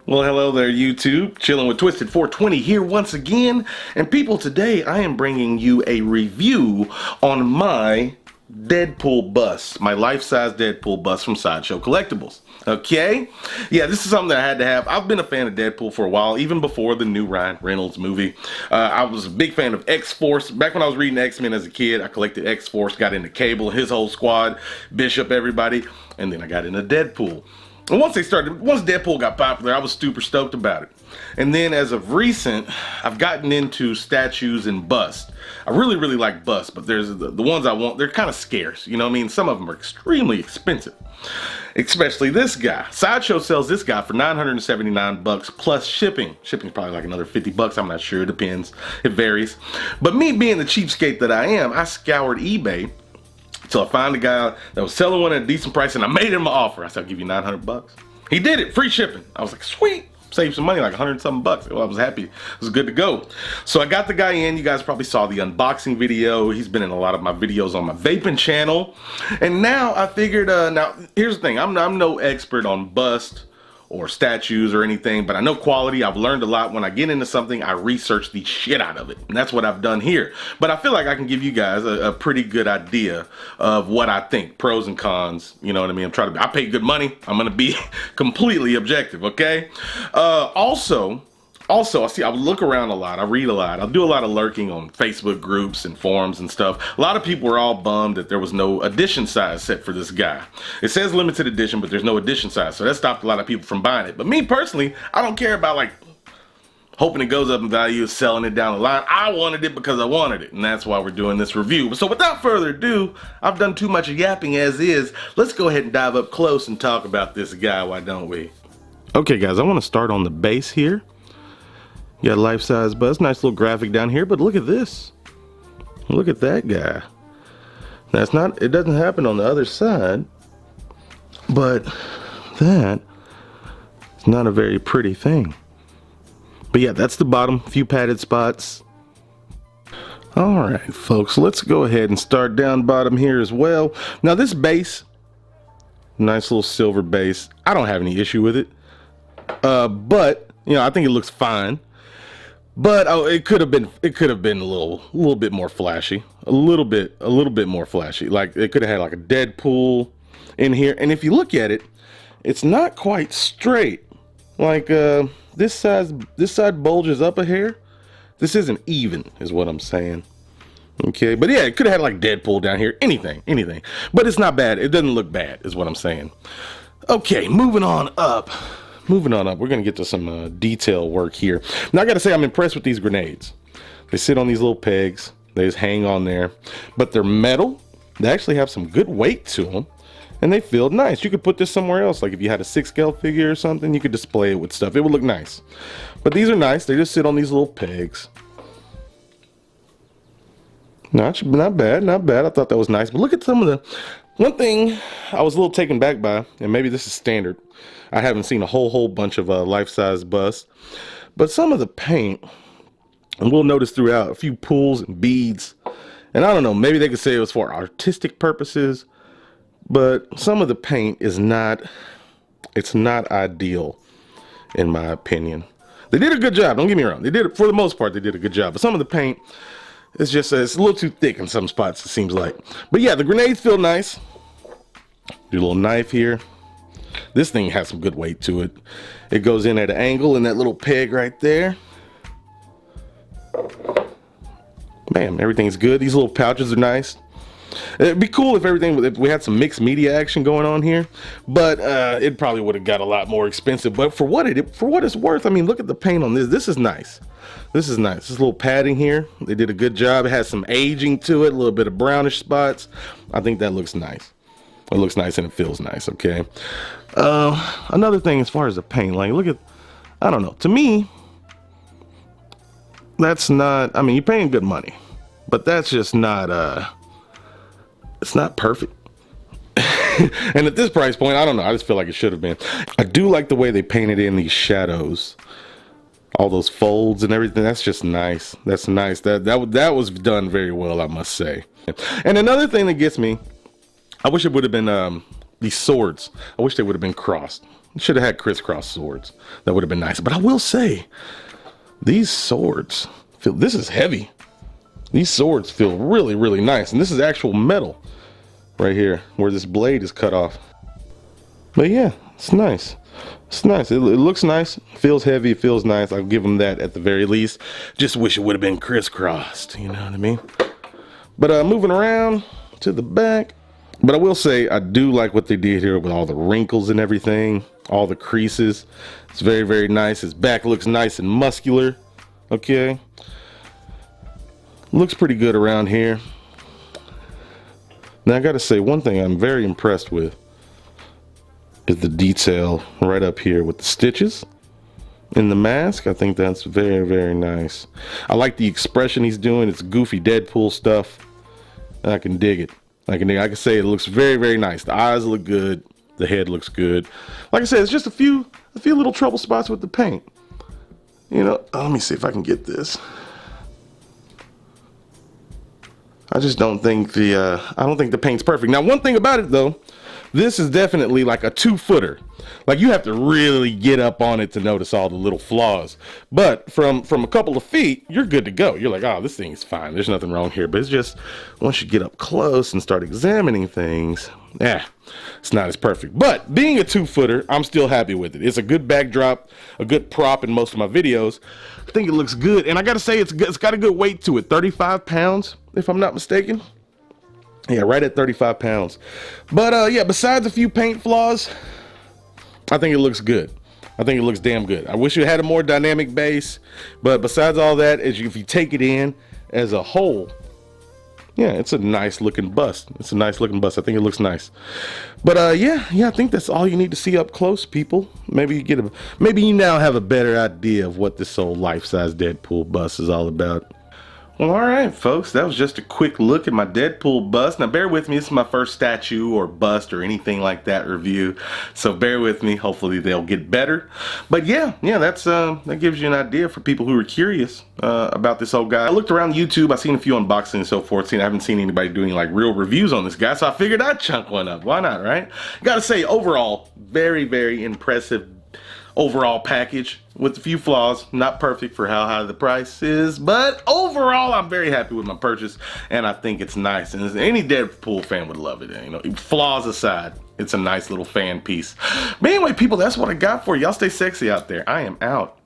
Well, hello there, YouTube. Chilling with Twisted 420 here once again. And people, today I am bringing you a review on my Deadpool bust, my life-size Deadpool bust from SideShow Collectibles. Okay? Yeah, this is something that I had to have. I've been a fan of Deadpool for a while, even before the new Ryan Reynolds movie. I was a big fan of X-Force. Back when I was reading X-Men as a kid, I collected X-Force, got into Cable, his whole squad, Bishop, everybody, and then I got into Deadpool. And once Deadpool got popular, I was super stoked about it. And then as of recent, I've gotten into statues and busts. I really like busts, but there's the ones I want, they're kind of scarce. You know what I mean? Some of them are extremely expensive. Especially this guy. Sideshow sells this guy for $979 plus shipping. Shipping's probably like another $50. I'm not sure, it depends. It varies. But me being the cheapskate that I am, I scoured eBay till I found a guy that was selling one at a decent price, and I made him an offer. I said, I'll give you $900. He did it, free shipping. I was like, sweet, save some money, like 100 something bucks. Well, I was happy, it was good to go. So I got the guy in. You guys probably saw the unboxing video. He's been in a lot of my videos on my vaping channel. And now I figured, now here's the thing, I'm no expert on bust or statues or anything, but I know quality. I've learned a lot. When I get into something, I research the shit out of it, and that's what I've done here. But I feel like I can give you guys a pretty good idea of what I think, pros and cons. You know what I mean? I pay good money. I'm gonna be completely objective, okay? Also, I look around a lot, I read a lot, I'll do a lot of lurking on Facebook groups and forums and stuff. A lot of people were all bummed that there was no edition size set for this guy. It says limited edition, but there's no edition size, so that stopped a lot of people from buying it. But me personally, I don't care about like hoping it goes up in value, selling it down the line. I wanted it because I wanted it, and that's why we're doing this review. So without further ado, I've done too much yapping as is. Let's go ahead and dive up close and talk about this guy, why don't we? Okay guys, I want to start on the base here. You got life-size bust, nice little graphic down here, but look at this. Look at that guy. It doesn't happen on the other side, but that is not a very pretty thing. But yeah, that's the bottom, a few padded spots. All right, folks, let's go ahead and start down bottom here as well. Now this base, nice little silver base. I don't have any issue with it, but you know, I think it looks fine. But it could have been a little bit more flashy, a little bit more flashy. Like it could have had like a Deadpool in here. And if you look at it, it's not quite straight. Like this side bulges up a hair. This isn't even, is what I'm saying. Okay, but yeah, it could have had like Deadpool down here. Anything. But it's not bad. It doesn't look bad, is what I'm saying. Okay, moving on up. We're gonna get to some detail work here. Now I gotta say, I'm impressed with these grenades. They sit on these little pegs, they just hang on there, but they're metal. They actually have some good weight to them, and they feel nice. You could put this somewhere else, like if you had a scale figure or something, you could display it with stuff. It would look nice. But these are nice, they just sit on these little pegs. Not bad. I thought that was nice, but look at some of the, one thing I was a little taken back by, and maybe this is standard, I haven't seen a whole bunch of life-size busts, but some of the paint, and we'll notice throughout, a few pools and beads, and I don't know, maybe they could say it was for artistic purposes, but some of the paint is not, it's not ideal, in my opinion. They did a good job, don't get me wrong, they did, for the most part, they did a good job, but some of the paint, it's just, it's a little too thick in some spots, it seems like. But yeah, the grenades feel nice. Do a little knife here. This thing has some good weight to it. It goes in at an angle in that little peg right there. Bam, everything's good. These little pouches are nice. It'd be cool if we had some mixed media action going on here, but it probably would have got a lot more expensive. But for what it's worth, I mean, look at the paint on this. This is nice. This is nice. This little padding here, they did a good job. It has some aging to it, a little bit of brownish spots. I think that looks nice. It looks nice and it feels nice, okay? Another thing as far as the paint, like look at, I don't know, to me, that's not, I mean, you're paying good money, but that's just not, it's not perfect. And at this price point, I don't know, I just feel like it should have been. I do like the way they painted in these shadows. All those folds and everything, that's just nice. That's nice. That was done very well, I must say. And another thing that gets me, I wish it would have been these swords. I wish they would have been crossed. Should have had crisscross swords. That would have been nice. But I will say, these swords feel, this is heavy. These swords feel really, really nice. And this is actual metal right here where this blade is cut off. But yeah, it's nice. It's nice. It looks nice. Feels heavy. It feels nice. I'll give them that at the very least. Just wish it would have been crisscrossed. You know what I mean? But moving around to the back. But I will say, I do like what they did here with all the wrinkles and everything. All the creases. It's very, very nice. His back looks nice and muscular. Okay. Looks pretty good around here. Now I gotta say, one thing I'm very impressed with is the detail right up here with the stitches in the mask. I think that's very, very nice. I like the expression he's doing. It's goofy Deadpool stuff. I can dig it. I can say it looks very, very nice. The eyes look good. The head looks good. Like I said, it's just a few little trouble spots with the paint. You know, let me see if I can get this. I just don't think the paint's perfect. Now, one thing about it though, this is definitely like a 2-footer. Like, you have to really get up on it to notice all the little flaws. But from a couple of feet, you're good to go. You're like, oh, this thing's fine. There's nothing wrong here. But it's just once you get up close and start examining things, it's not as perfect. But being a 2-footer, I'm still happy with it. It's a good backdrop, a good prop in most of my videos. I think it looks good. And I gotta say, it's got a good weight to it. 35 pounds, if I'm not mistaken. Yeah, right at 35 pounds. But yeah, besides a few paint flaws, I think it looks good. I think it looks damn good. I wish it had a more dynamic base, but besides all that, if you take it in as a whole, yeah, it's a nice looking bust. It's a nice looking bust. I think it looks nice. But yeah, I think that's all you need to see up close, people. Maybe you now have a better idea of what this whole life-size Deadpool bust is all about. Well, alright folks, that was just a quick look at my Deadpool bust. Now bear with me, this is my first statue or bust or anything like that review, so bear with me. Hopefully they'll get better. But yeah, that gives you an idea for people who are curious about this old guy. I looked around YouTube, I've seen a few unboxings and so forth. I haven't seen anybody doing like real reviews on this guy, so I figured I'd chunk one up. Why not, right? Gotta say, overall, very, very impressive overall package with a few flaws. Not perfect for how high the price is, but overall I'm very happy with my purchase, and I think it's nice, and any Deadpool fan would love it. You know, flaws aside, it's a nice little fan piece. But anyway, people, that's what I got for you. Y'all stay sexy out there. I am out.